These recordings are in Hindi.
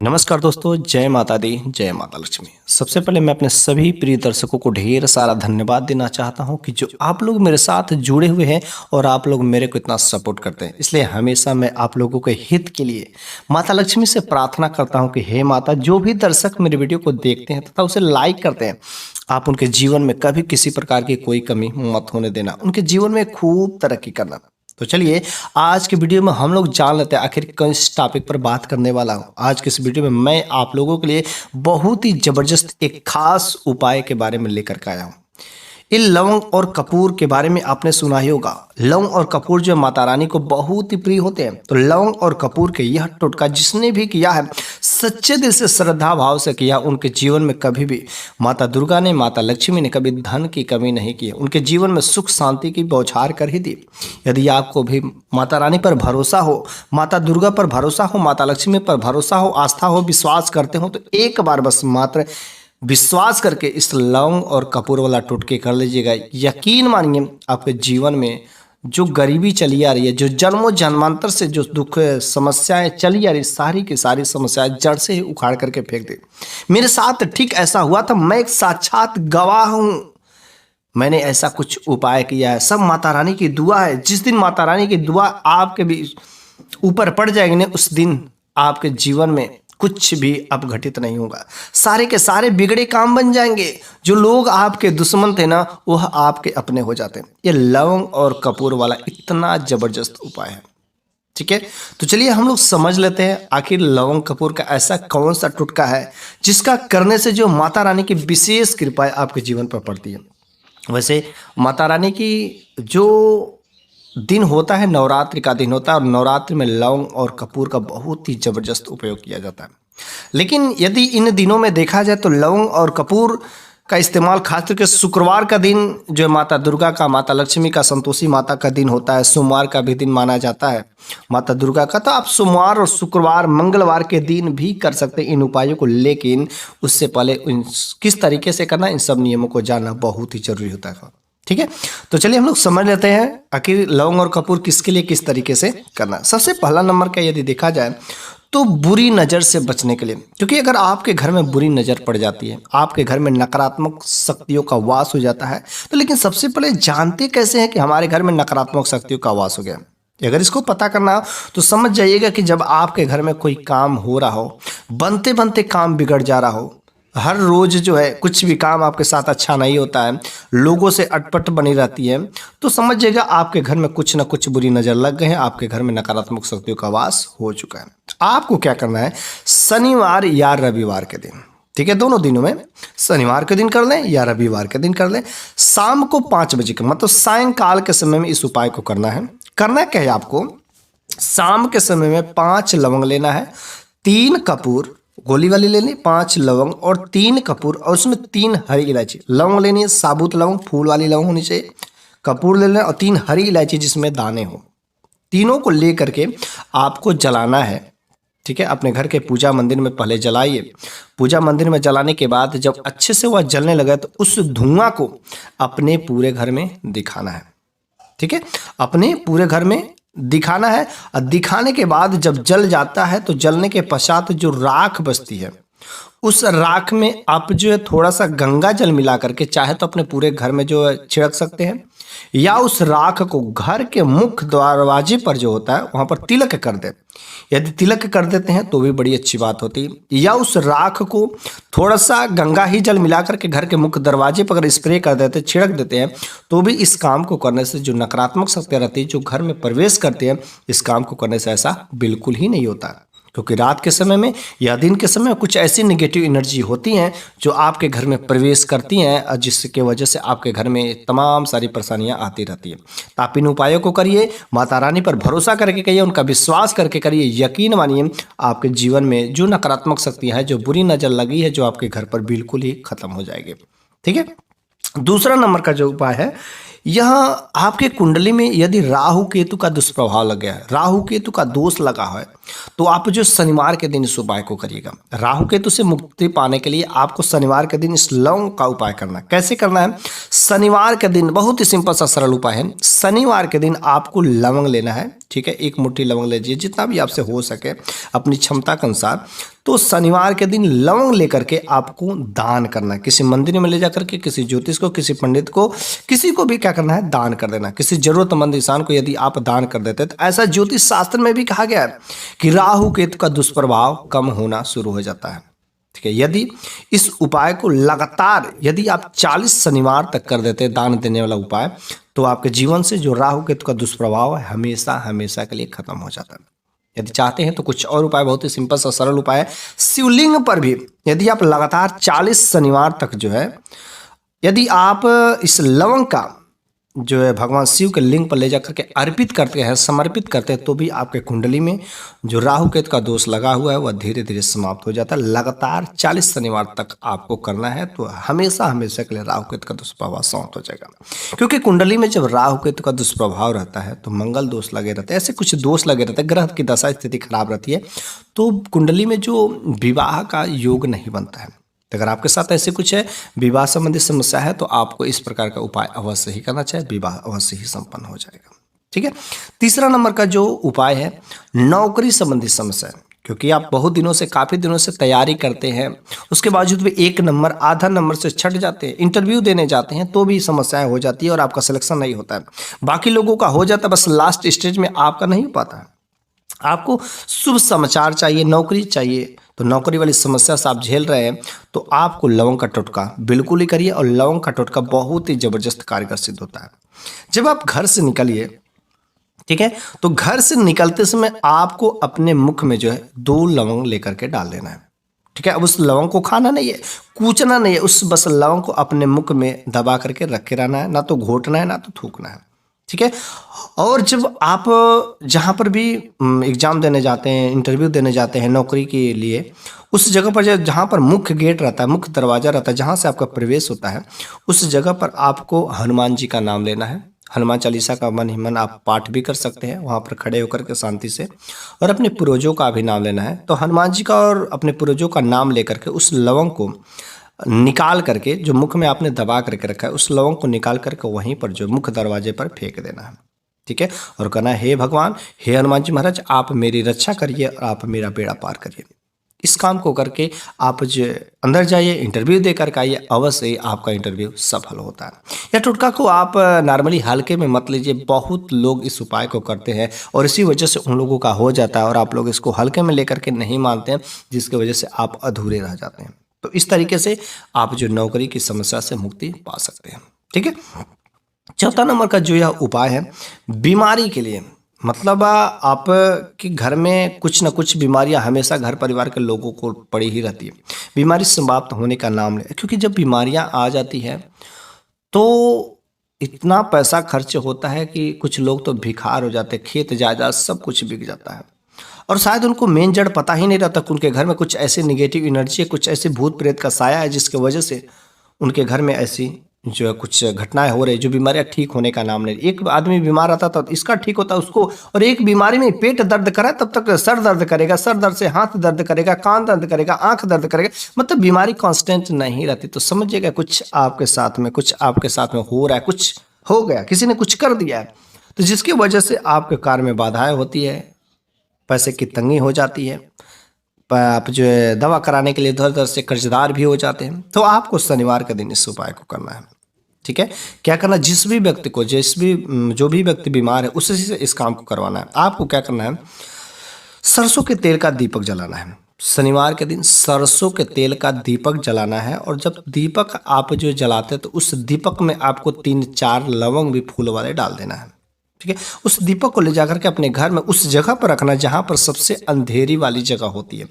नमस्कार दोस्तों, जय माता दी, जय माता लक्ष्मी। सबसे पहले मैं अपने सभी प्रिय दर्शकों को ढेर सारा धन्यवाद देना चाहता हूं कि जो आप लोग मेरे साथ जुड़े हुए हैं और आप लोग मेरे को इतना सपोर्ट करते हैं। इसलिए हमेशा मैं आप लोगों के हित के लिए माता लक्ष्मी से प्रार्थना करता हूं कि हे माता, जो भी दर्शक मेरे वीडियो को देखते हैं तथा उसे लाइक करते हैं, आप उनके जीवन में कभी किसी प्रकार की कोई कमी मत होने देना, उनके जीवन में खूब तरक्की करना। तो चलिए आज के वीडियो में हम लोग जान लेते हैं आखिर किस टॉपिक पर बात करने वाला हूं। आज के इस वीडियो में मैं आप लोगों के लिए बहुत ही जबरदस्त एक खास उपाय के बारे में लेकर के आया हूं। इन लवंग और कपूर के बारे में आपने सुना ही होगा। लवंग और कपूर जो माता रानी को बहुत ही प्रिय होते हैं। तो लवंग और कपूर के यह टोटका जिसने भी किया है, सच्चे दिल से श्रद्धा भाव से किया, उनके जीवन में कभी भी माता दुर्गा ने, माता लक्ष्मी ने कभी धन की कमी नहीं की। उनके जीवन में सुख शांति की बौछार कर ही दी। यदि आपको भी माता रानी पर भरोसा हो, माता दुर्गा पर भरोसा हो, माता लक्ष्मी पर भरोसा हो, आस्था हो, विश्वास करते हो, तो एक बार बस मात्र विश्वास करके इस लौंग और कपूर वाला टोटके कर लीजिएगा। यकीन मानिए आपके जीवन में जो गरीबी चली आ रही है, जो जन्मों जन्मांतर से जो दुख समस्याएं चली आ रही, सारी की सारी समस्याएं जड़ से ही उखाड़ करके फेंक दे। मेरे साथ ठीक ऐसा हुआ था। मैं एक साक्षात गवाह हूं। मैंने ऐसा कुछ उपाय किया है, सब माता रानी की दुआ है। जिस दिन माता रानी की दुआ आपके भी ऊपर पड़ जाएगी ना, उस दिन आपके जीवन में कुछ भी अब घटित नहीं होगा। सारे के सारे बिगड़े काम बन जाएंगे। जो लोग आपके दुश्मन थे ना, वह आपके अपने हो जाते हैं। ये लवंग और कपूर वाला इतना जबरदस्त उपाय है। ठीक है, तो चलिए हम लोग समझ लेते हैं आखिर लवंग कपूर का ऐसा कौन सा टुटका है जिसका करने से जो माता रानी की विशेष कृपा आपके जीवन पर पड़ती है। वैसे माता रानी की जो दिन होता है, नवरात्रि का दिन होता है, और नवरात्रि में लौंग और कपूर का बहुत ही जबरदस्त उपयोग किया जाता है। लेकिन यदि इन दिनों में देखा जाए तो लौंग और कपूर का इस्तेमाल खास करके शुक्रवार का दिन जो माता दुर्गा का, माता लक्ष्मी का, संतोषी माता का दिन होता है, सोमवार का भी दिन माना जाता है माता दुर्गा का। तो आप सोमवार और शुक्रवार, मंगलवार के दिन भी कर सकते हैं इन उपायों को। लेकिन उससे पहले किस तरीके से करना, इन सब नियमों को जानना बहुत ही जरूरी होता है। ठीक है, तो चलिए हम लोग समझ लेते हैं आखिर लौंग और कपूर किसके लिए किस तरीके से करना है। सबसे पहला नंबर का यदि देखा जाए तो बुरी नज़र से बचने के लिए। क्योंकि अगर आपके घर में बुरी नज़र पड़ जाती है, आपके घर में नकारात्मक शक्तियों का वास हो जाता है, तो लेकिन सबसे पहले जानते कैसे हैं कि हमारे घर में नकारात्मक शक्तियों का वास हो गया। अगर इसको पता करना हो तो समझ जाइएगा कि जब आपके घर में कोई काम हो रहा हो, बनते बनते काम बिगड़ जा रहा हो, हर रोज जो है कुछ भी काम आपके साथ अच्छा नहीं होता है, लोगों से अटपट बनी रहती है, तो समझ जाइएगा आपके घर में कुछ ना कुछ बुरी नज़र लग गए हैं, आपके घर में नकारात्मक शक्तियों का वास हो चुका है। आपको क्या करना है, शनिवार या रविवार के दिन, ठीक है, दोनों दिनों में शनिवार के दिन कर लें या रविवार के दिन कर लें, शाम को 5 बजे के मतलब सायंकाल के समय में इस उपाय को करना है। करना क्या है आपको, शाम के समय में 5 लवंग लेना है, 3 कपूर गोली वाली लेनी, 5 लवंग और 3 कपूर, और उसमें 3 हरी इलायची। लवंग लेनी है साबुत लवंग, फूल वाली लवंग होनी चाहिए, कपूर ले लेना और 3 हरी इलायची जिसमें दाने हो। तीनों को ले करके आपको जलाना है। ठीक है, अपने घर के पूजा मंदिर में पहले जलाइए। पूजा मंदिर में जलाने के बाद जब अच्छे से वह जलने लगे तो उस धुआं को अपने पूरे घर में दिखाना है। ठीक है, अपने पूरे घर में दिखाना है। और दिखाने के बाद जब जल जाता है तो जलने के पश्चात जो राख बचती है, उस राख में आप जो है थोड़ा सा गंगा जल मिला करके चाहे तो अपने पूरे घर में जो है छिड़क सकते हैं, या उस राख को घर के मुख्य दरवाजे पर जो होता है वहां पर तिलक कर दें। यदि तिलक कर देते हैं तो भी बड़ी अच्छी बात होती है। या उस राख को थोड़ा सा गंगा ही जल मिला करके घर के मुख्य दरवाजे पर अगर स्प्रे कर देते, छिड़क देते हैं, तो भी इस काम को करने से जो नकारात्मक शक्तियाँ रहती है जो घर में प्रवेश करती हैं, इस काम को करने से ऐसा बिल्कुल ही नहीं होता। क्योंकि रात के समय में या दिन के समय में कुछ ऐसी नेगेटिव एनर्जी होती हैं जो आपके घर में प्रवेश करती हैं, जिसके वजह से आपके घर में तमाम सारी परेशानियां आती रहती हैं। तो आप इन उपायों को करिए, माता रानी पर भरोसा करके करिए, उनका विश्वास करके करिए। यकीन मानिए आपके जीवन में जो नकारात्मक शक्तियाँ हैं, जो बुरी नज़र लगी है, जो आपके घर पर बिल्कुल ही खत्म हो जाएगी। ठीक है, दूसरा नंबर का जो उपाय है, यह आपके कुंडली में यदि राहु केतु का दुष्प्रभाव लग गया है, राहु केतु का दोष लगा है, तो आप जो शनिवार के दिन इस उपाय को करिएगा। राहु केतु से मुक्ति पाने के लिए आपको शनिवार के दिन इस लौंग का उपाय करना है। कैसे करना है, शनिवार के दिन बहुत ही सिंपल सा सरल उपाय है। शनिवार के दिन आपको लवंग लेना है। ठीक है, 1 मुट्ठी लवंग लीजिए, जितना भी आपसे हो सके अपनी क्षमता के अनुसार। तो शनिवार के दिन लवंग लेकर के आपको दान करना है, किसी मंदिर में ले जाकर के, किसी ज्योतिष को, किसी पंडित को, किसी को भी क्या करना है, दान कर देना। किसी जरूरतमंद इंसान को यदि आप दान कर देते हैं तो ऐसा ज्योतिष शास्त्र में भी कहा गया है कि राहु केतु का दुष्प्रभाव कम होना शुरू हो जाता है। ठीक है, यदि इस उपाय को लगातार यदि आप 40 शनिवार तक कर देते हैं, दान देने वाला उपाय, तो आपके जीवन से जो राहु केतु का दुष्प्रभाव है हमेशा हमेशा के लिए खत्म हो जाता है। यदि चाहते हैं तो कुछ और उपाय, बहुत ही सिंपल सा सरल उपाय है। शिवलिंग पर भी यदि आप लगातार 40 शनिवार तक जो है यदि आप इस लवंग का जो है भगवान शिव के लिंग पर ले जाकर के अर्पित करते हैं, समर्पित करते हैं, तो भी आपके कुंडली में जो राहु केतु का दोष लगा हुआ है वह धीरे धीरे समाप्त हो जाता है। लगातार 40 शनिवार तक आपको करना है, तो हमेशा हमेशा के लिए राहु केतु का दुष्प्रभाव समाप्त हो जाएगा। क्योंकि कुंडली में जब राहु केतु का दुष्प्रभाव रहता है तो मंगल दोष लगे रहते हैं, ऐसे कुछ दोष लगे रहते हैं, ग्रह की दशा स्थिति खराब रहती है, तो कुंडली में जो विवाह का योग नहीं बनता है। तो अगर आपके साथ ऐसे कुछ है, विवाह संबंधी समस्या है, तो आपको इस प्रकार का उपाय अवश्य ही करना चाहिए, विवाह अवश्य ही संपन्न हो जाएगा। ठीक है, तीसरा नंबर का जो उपाय है, नौकरी संबंधी समस्या है। क्योंकि आप बहुत दिनों से, काफ़ी दिनों से तैयारी करते हैं, उसके बावजूद भी 1 नंबर, आधा नंबर से छट जाते हैं, इंटरव्यू देने जाते हैं तो भी समस्याएं हो जाती है और आपका सिलेक्शन नहीं होता है। बाकी लोगों का हो जाता है, बस लास्ट स्टेज में आपका नहीं हो पाता है। आपको शुभ समाचार चाहिए, नौकरी चाहिए, तो नौकरी वाली समस्या से आप झेल रहे हैं तो आपको लवंग का टोटका बिल्कुल ही करिए, और लवंग का टोटका बहुत ही जबरदस्त कारगर सिद्ध होता है। जब आप घर से निकलिए, ठीक है, तो घर से निकलते समय आपको अपने मुख में जो है 2 लवंग लेकर के डाल देना है। ठीक है, अब उस लवंग को खाना नहीं है, कूचना नहीं है, उस बस लवंग को अपने मुख में दबा करके रखे रहना है, ना तो घोटना है ना तो थूकना है। ठीक है, और जब आप जहाँ पर भी एग्जाम देने जाते हैं, इंटरव्यू देने जाते हैं नौकरी के लिए, उस जगह पर जहाँ पर मुख्य गेट रहता है, मुख्य दरवाजा रहता है, जहाँ से आपका प्रवेश होता है, उस जगह पर आपको हनुमान जी का नाम लेना है। हनुमान चालीसा का मन ही मन आप पाठ भी कर सकते हैं वहाँ पर खड़े होकर के शांति से, और अपने पूर्वजों का भी नाम लेना है। तो हनुमान जी का और अपने पूर्वजों का नाम लेकर के उस लवंग को निकाल करके, जो मुख में आपने दबा करके रखा है, उस लवंग को निकाल करके वहीं पर जो मुख्य दरवाजे पर फेंक देना है। ठीक है, और कहना है, हे भगवान, हे हनुमान जी महाराज, आप मेरी रक्षा करिए और आप मेरा बेड़ा पार करिए। इस काम को करके आप जो अंदर जाइए, इंटरव्यू दे करके आइए, अवश्य ही आपका इंटरव्यू सफल होता है। यह टोटका को आप नॉर्मली हल्के में मत लीजिए, बहुत लोग इस उपाय को करते हैं और इसी वजह से उन लोगों का हो जाता है, और आप लोग इसको हल्के में लेकर के नहीं मानते हैं, जिसकी वजह से आप अधूरे रह जाते हैं। तो इस तरीके से आप जो नौकरी की समस्या से मुक्ति पा सकते हैं। ठीक है, चौथा नंबर का जो यह उपाय है, बीमारी के लिए, मतलब आप के घर में कुछ ना कुछ बीमारियां हमेशा घर परिवार के लोगों को पड़ी ही रहती है। बीमारी समाप्त होने का नाम ले, क्योंकि जब बीमारियां आ जाती है तो इतना पैसा खर्च होता है कि कुछ लोग तो भिखार हो जाते हैं, खेत जायदाद सब कुछ बिक जाता है, और शायद उनको मेन जड़ पता ही नहीं रहता कि उनके घर में कुछ ऐसे निगेटिव एनर्जी है, कुछ ऐसे भूत प्रेत का साया है, जिसके वजह से उनके घर में ऐसी जो है कुछ घटनाएं हो रही, जो बीमारियां ठीक होने का नाम नहीं। एक आदमी बीमार रहता तो इसका ठीक होता उसको, और एक बीमारी में पेट दर्द करा तब तक सर दर्द करेगा, सर दर्द से हाथ दर्द करेगा, कान दर्द करेगा, आंख दर्द करेगा, मतलब बीमारी कांस्टेंट नहीं रहती। तो समझिएगा कुछ आपके साथ में हो रहा है, कुछ हो गया, किसी ने कुछ कर दिया है, तो जिसकी वजह से आपके कार्य में बाधाएं होती है, पैसे की तंगी हो जाती है, आप जो है दवा कराने के लिए इधर उधर से कर्जदार भी हो जाते हैं। तो आपको शनिवार के दिन इस उपाय को करना है। ठीक है, क्या करना, जिस भी व्यक्ति को, जो भी व्यक्ति बीमार है उसी से इस काम को करवाना है। आपको क्या करना है, सरसों के तेल का दीपक जलाना है। शनिवार के दिन सरसों के तेल का दीपक जलाना है, और जब दीपक आप जो जलाते हैं तो उस दीपक में आपको 3-4 लवंग भी फूल वाले डाल देना है। ठीक है, उस दीपक को ले जाकर के अपने घर में उस जगह पर रखना जहां पर सबसे अंधेरी वाली जगह होती है।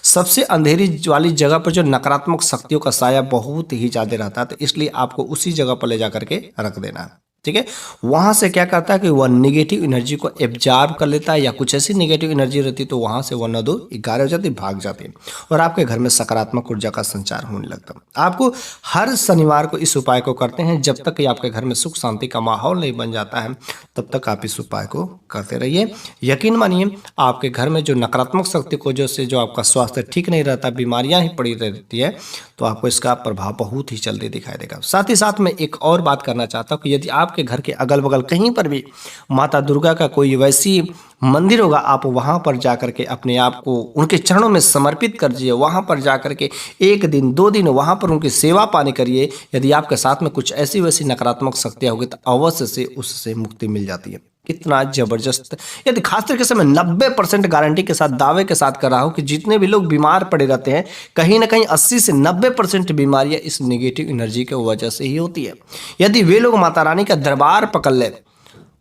सबसे अंधेरी वाली जगह पर जो नकारात्मक शक्तियों का साया बहुत ही ज्यादा रहता है, तो इसलिए आपको उसी जगह पर ले जाकर के रख देना है। ठीक है, वहां से क्या करता है कि वह निगेटिव एनर्जी को एब्जॉर्ब कर लेता है, या कुछ ऐसी निगेटिव एनर्जी रहती है तो वहां से वह 9-2-11 हो जाती है, भाग जाती है, और आपके घर में सकारात्मक ऊर्जा का संचार होने लगता है। आपको हर शनिवार को इस उपाय को करते हैं, जब तक कि आपके घर में सुख शांति का माहौल नहीं बन जाता है तब तक आप इस उपाय को करते रहिए। यकीन मानिए, आपके घर में जो नकारात्मक शक्ति को जो आपका स्वास्थ्य ठीक नहीं रहता, बीमारियां ही पड़ी रहती है, तो आपको इसका प्रभाव बहुत ही जल्दी दिखाई देगा। साथ ही साथ मैं एक और बात करना चाहता हूँ कि यदि आप आपके घर के अगल बगल कहीं पर भी माता दुर्गा का कोई वैसी मंदिर होगा, आप वहाँ पर जा कर के अपने आप को उनके चरणों में समर्पित कर दीजिए। वहाँ पर जा कर के 1 दिन 2 दिन वहाँ पर उनकी सेवा पानी करिए। यदि आपके साथ में कुछ ऐसी वैसी नकारात्मक शक्तियाँ होगी तो अवश्य से उससे मुक्ति मिल जाती है। कितना जबरदस्त! यदि खास तरीके से मैं 90% गारंटी के साथ दावे के साथ कर रहा हूँ कि जितने भी लोग बीमार पड़े रहते हैं, कहीं ना कहीं 80 से 90% बीमारियां इस नेगेटिव एनर्जी की वजह से ही होती है। यदि वे लोग माता रानी का दरबार पकड़ ले,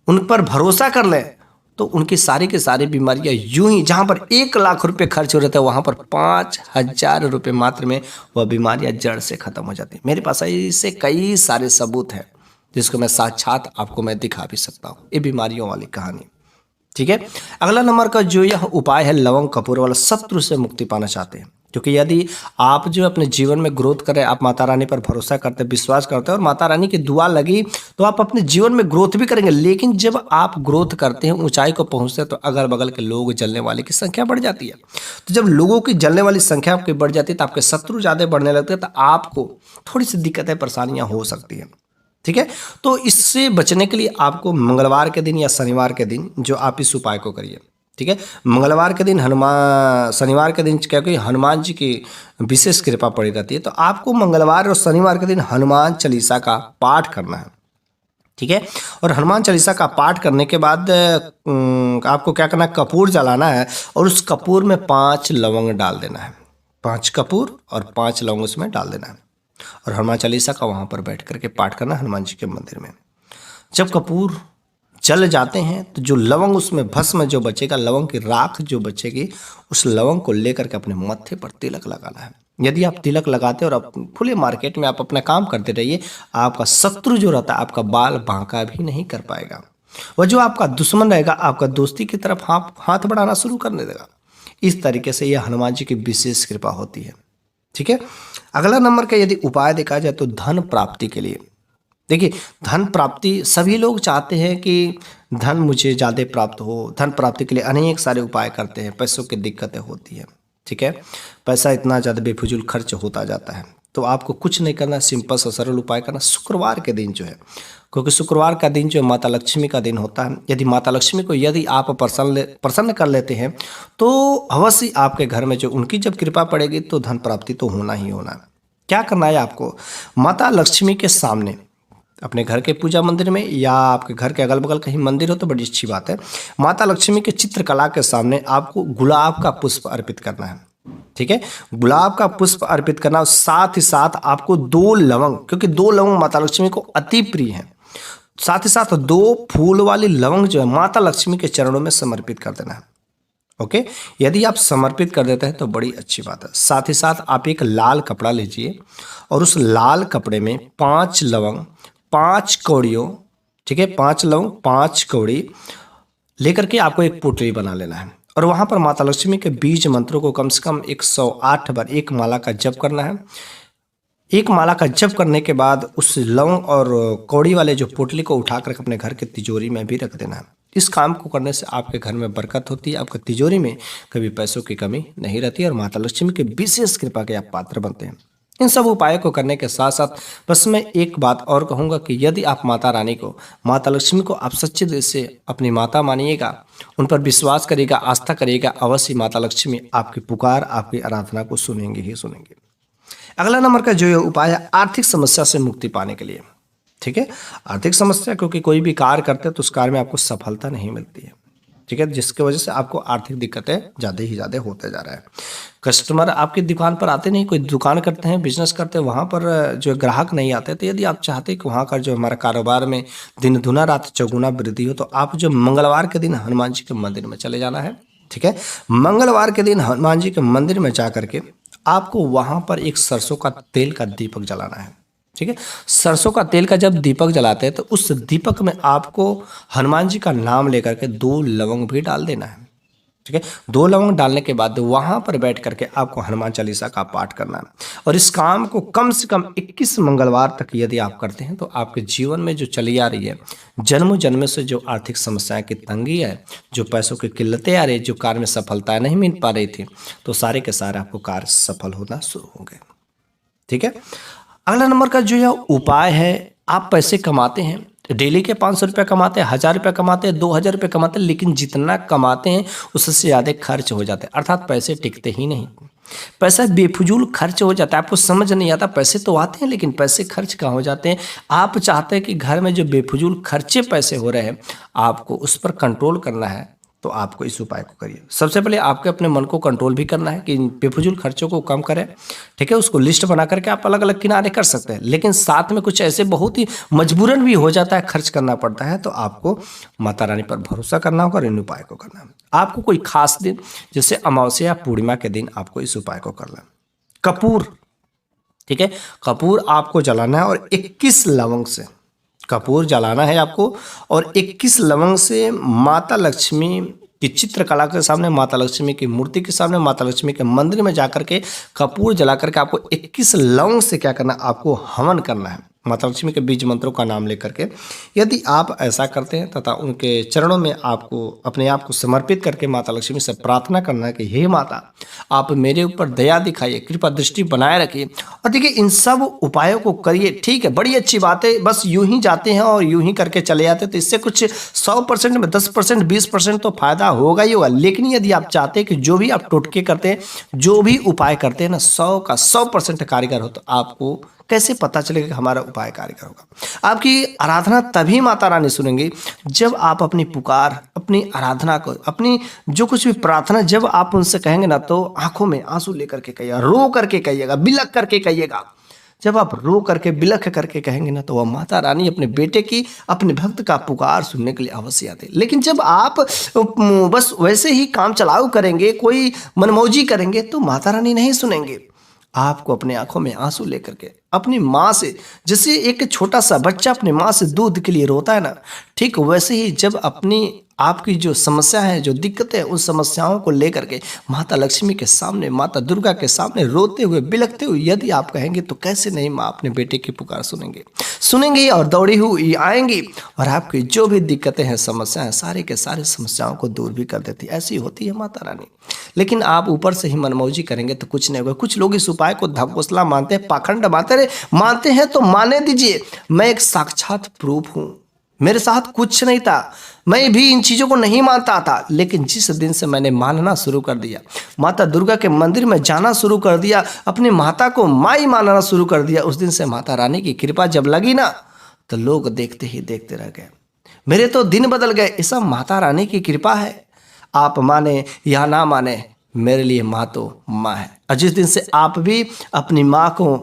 उन पर भरोसा कर ले, तो उनकी सारी की सारी बीमारियां यूं ही, जहां पर 1 लाख रुपए खर्च हो रहे थे वहां पर 5,000 रुपये मात्र में वह बीमारियां जड़ से खत्म हो जाती। मेरे पास ऐसे कई सारे सबूत हैं जिसको मैं साक्षात आपको मैं दिखा भी सकता हूँ, ये बीमारियों वाली कहानी। ठीक है, अगला नंबर का जो यह उपाय है, लवंग कपूर वाला। शत्रु से मुक्ति पाना चाहते हैं, क्योंकि यदि आप जो अपने जीवन में ग्रोथ करें, आप माता रानी पर भरोसा करते हैं, विश्वास करते हैं और माता रानी की दुआ लगी तो आप अपने जीवन में ग्रोथ भी करेंगे। लेकिन जब आप ग्रोथ करते हैं, ऊंचाई को पहुंचते हैं, तो अगल बगल के लोग जलने वाले की संख्या बढ़ जाती है। तो जब लोगों की जलने वाली संख्या आपकी बढ़ जाती है तो आपके शत्रु ज़्यादा बढ़ने लगते हैं, तो आपको थोड़ी सी दिक्कतें परेशानियाँ हो सकती हैं। ठीक है, तो इससे बचने के लिए आपको मंगलवार के दिन या शनिवार के दिन जो आप इस उपाय को करिए। ठीक है, मंगलवार के दिन शनिवार के दिन क्योंकि हनुमान जी की विशेष कृपा पड़ी रहती है, तो आपको मंगलवार और शनिवार के दिन हनुमान चालीसा का पाठ करना है। ठीक है, और हनुमान चालीसा का पाठ करने के बाद आपको क्या करना है, कपूर जलाना है और उस कपूर में 5 लवंग डाल देना है। 5 कपूर और 5 लवंग उसमें डाल देना है और हनुमान चालीसा का वहाँ पर बैठ करके पाठ करना हनुमान जी के मंदिर में। जब कपूर जल जाते हैं तो जो लवंग उसमें भस्म जो बचेगा, लवंग की राख जो बचेगी, उस लवंग को लेकर के अपने मत्थे पर तिलक लगाना है। यदि आप तिलक लगाते और आप खुले मार्केट में आप अपना काम करते रहिए, आपका शत्रु जो रहता है आपका बाल बांका भी नहीं कर पाएगा। वह जो आपका दुश्मन रहेगा आपका दोस्ती की तरफ हाथ बढ़ाना शुरू करने देगा। इस तरीके से यह हनुमान जी की विशेष कृपा होती है। ठीक है, अगला नंबर का यदि उपाय देखा जाए तो धन प्राप्ति के लिए। देखिए, धन प्राप्ति सभी लोग चाहते हैं कि धन मुझे ज़्यादा प्राप्त हो। धन प्राप्ति के लिए अनेक सारे उपाय करते हैं, पैसों की दिक्कतें होती हैं। ठीक है, पैसा इतना ज़्यादा बेफिजूल खर्च होता जाता है, तो आपको कुछ नहीं करना, सिंपल सा सरल उपाय करना। शुक्रवार के दिन जो है, क्योंकि शुक्रवार का दिन जो माता लक्ष्मी का दिन होता है, यदि माता लक्ष्मी को यदि आप प्रसन्न कर लेते हैं तो अवश्य आपके घर में जो उनकी जब कृपा पड़ेगी तो धन प्राप्ति तो होना ही होना है। क्या करना है आपको, माता लक्ष्मी के सामने अपने घर के पूजा मंदिर में या आपके घर के अगल बगल कहीं मंदिर हो तो बड़ी अच्छी बात है, माता लक्ष्मी के चित्रकला के सामने आपको गुलाब का पुष्प अर्पित करना है। ठीक है, गुलाब का पुष्प अर्पित करना, साथ ही साथ आपको 2 लवंग, क्योंकि 2 लवंग माता लक्ष्मी को अति प्रिय है, साथ ही साथ 2 फूल वाली लवंग जो है माता लक्ष्मी के चरणों में समर्पित कर देना है। ओके, यदि आप समर्पित कर देते हैं तो बड़ी अच्छी बात है। साथ ही साथ आप एक लाल कपड़ा लीजिए और उस लाल कपड़े में 5 लवंग 5 कौड़ियों, ठीक है, 5 लवंग 5 कौड़ी लेकर के आपको एक पोटली बना लेना है और वहाँ पर माता लक्ष्मी के बीज मंत्रों को कम से कम 108 बार एक माला का जप करना है। एक माला का जप करने के बाद उस लवंग और कौड़ी वाले जो पोटली को उठाकर अपने घर के तिजोरी में भी रख देना है। इस काम को करने से आपके घर में बरकत होती है, आपके तिजोरी में कभी पैसों की कमी नहीं रहती और माता लक्ष्मी की विशेष कृपा के आप पात्र बनते हैं। इन सब उपायों को करने के साथ साथ बस मैं एक बात और कहूँगा कि यदि आप माता रानी को, माता लक्ष्मी को आप सच्चे दिल से अपनी माता मानिएगा, उन पर विश्वास करिएगा, आस्था करिएगा, अवश्य माता लक्ष्मी आपकी पुकार, आपकी आराधना को सुनेंगे ही सुनेंगे। अगला नंबर का जो ये उपाय है आर्थिक समस्या से मुक्ति पाने के लिए। ठीक है, आर्थिक समस्या, क्योंकि कोई भी कार्य करते हैं तो उस कार्य में आपको सफलता नहीं मिलती है। ठीक है, जिसकी वजह से आपको आर्थिक दिक्कतें ज़्यादा ही ज़्यादा होते जा रहा है। कस्टमर आपकी दुकान पर आते नहीं, कोई दुकान करते हैं, बिजनेस करते हैं, वहाँ पर जो ग्राहक नहीं आते, तो यदि आप चाहते हैं कि वहाँ का जो हमारा कारोबार में दिन दुना रात चौगुना वृद्धि हो, तो आप जो मंगलवार के दिन हनुमान जी के मंदिर में चले जाना है। ठीक है, मंगलवार के दिन हनुमान जी के मंदिर में जा करके आपको वहाँ पर एक सरसों का तेल का दीपक जलाना है। ठीक है, सरसों का तेल का जब दीपक जलाते हैं तो उस दीपक में आपको हनुमान जी का नाम लेकर के 2 लवंग भी डाल देना है। ठीक है, 2 लवंग डालने के बाद वहां पर बैठ करके आपको हनुमान चालीसा का पाठ करना है और इस काम को कम से कम 21 मंगलवार तक यदि आप करते हैं तो आपके जीवन में जो चली आ रही है जन्मों जन्म से जो आर्थिक समस्याएं की तंगी है, जो पैसों की किल्लतें आ रही है, जो कार्य में सफलता नहीं मिल पा रही थी, तो सारे के सारे आपको कार्य सफल होना शुरू होंगे। ठीक है, अगला नंबर का जो यह उपाय है, आप पैसे कमाते हैं डेली के 500 रुपये कमाते हैं, 1000 रुपये कमाते हैं, 2000 रुपये कमाते हैं, लेकिन जितना कमाते हैं उससे ज़्यादा खर्च हो जाते हैं, अर्थात पैसे टिकते ही नहीं। पैसा बेफिजूल खर्च हो जाता है, आपको समझ नहीं आता। पैसे तो आते हैं लेकिन पैसे खर्च कहाँ हो जाते हैं। आप चाहते हैं कि घर में जो बेफिजूल खर्चे पैसे हो रहे हैं आपको उस पर कंट्रोल करना है, तो आपको इस उपाय को करिए। सबसे पहले आपके अपने मन को कंट्रोल भी करना है कि बेफिजूल खर्चों को कम करें, ठीक है। उसको लिस्ट बना करके आप अलग अलग किनारे कर सकते हैं, लेकिन साथ में कुछ ऐसे बहुत ही मजबूरन भी हो जाता है, खर्च करना पड़ता है, तो आपको माता रानी पर भरोसा करना होगा और इन उपाय को करना है। आपको कोई खास दिन जैसे अमावस्या या पूर्णिमा के दिन आपको इस उपाय को करना है। कपूर, ठीक है, कपूर आपको जलाना है और 21 लवंग से कपूर जलाना है आपको, और 21 लवंग से माता लक्ष्मी की चित्रकला के सामने, माता लक्ष्मी की मूर्ति के सामने, माता लक्ष्मी के मंदिर में जाकर के कपूर जला करके आपको 21 लवंग से क्या करना है, आपको हवन करना है माता लक्ष्मी के बीज मंत्रों का नाम लेकर के। यदि आप ऐसा करते हैं तथा उनके चरणों में आपको अपने आप को समर्पित करके माता लक्ष्मी से प्रार्थना करना है कि हे माता, आप मेरे ऊपर दया दिखाइए, कृपा दृष्टि बनाए रखिए। और देखिए इन सब उपायों को करिए, ठीक है, बड़ी अच्छी बात है। बस यूं ही जाते हैं और यूं ही करके चले जाते हैं तो इससे कुछ 100% में 10% 20% तो फायदा होगा ही होगा। लेकिन यदि आप चाहते हैं कि जो भी आप टोटके करते हैं, जो भी उपाय करते हैं ना, 100 का 100% कारीगर हो, तो आपको कैसे पता चलेगा कि हमारा उपाय कार्यकर होगा। आपकी आराधना तभी माता रानी सुनेंगे जब आप अपनी पुकार, अपनी आराधना को, अपनी जो कुछ भी प्रार्थना जब आप उनसे कहेंगे ना, तो आंखों में आंसू लेकर के कहिएगा, रो करके कहिएगा, बिलख करके कहिएगा। जब आप रो करके बिलख करके कहेंगे ना, तो वह माता रानी अपने बेटे की, अपने भक्त का पुकार सुनने के लिए अवश्य आते। लेकिन जब आप बस वैसे ही काम चलाऊ करेंगे, कोई मनमौजी करेंगे, तो माता रानी नहीं सुनेंगे। आपको अपने आंखों में आंसू लेकर के अपनी माँ से, जैसे एक छोटा सा बच्चा अपनी माँ से दूध के लिए रोता है ना, ठीक वैसे ही जब अपनी आपकी जो समस्या है, जो दिक्कतें हैं, उन समस्याओं को लेकर के माता लक्ष्मी के सामने, माता दुर्गा के सामने रोते हुए, बिलखते हुए यदि आप कहेंगे, तो कैसे नहीं माँ अपने बेटे की पुकार सुनेंगी और दौड़ी हुई आएंगी और आपकी जो भी दिक्कतें हैं, समस्याएं हैं, सारे के सारे समस्याओं को दूर भी कर देती। ऐसी होती है माता रानी। लेकिन आप ऊपर से ही मनमौजी करेंगे तो कुछ नहीं होगा। कुछ लोग इस उपाय को धमकोसला मानते हैं, पाखंड मानते हैं, तो माने दीजिए। मैं एक साक्षात प्रूफ हूँ, मेरे साथ कुछ नहीं था, मैं भी इन चीज़ों को नहीं मानता था। लेकिन जिस दिन से मैंने मानना शुरू कर दिया, माता दुर्गा के मंदिर में जाना शुरू कर दिया, अपनी माता को माई मानना शुरू कर दिया, उस दिन से माता रानी की कृपा जब लगी ना, तो लोग देखते ही देखते रह गए। मेरे तो दिन बदल गए। ये सब माता रानी की कृपा है। आप माने या ना माने, मेरे लिए माँ तो माँ है। और जिस दिन से आप भी अपनी माँ को,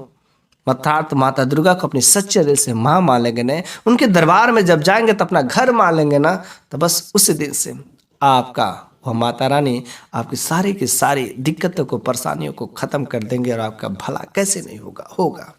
अर्थात माता दुर्गा को अपनी सच्चे दिल से माँ मान लेंगे ना, उनके दरबार में जब जाएंगे तो अपना घर मान लेंगे ना, तो बस उस दिन से आपका वह माता रानी आपकी सारी की सारी दिक्कतों को, परेशानियों को ख़त्म कर देंगे और आपका भला कैसे नहीं होगा।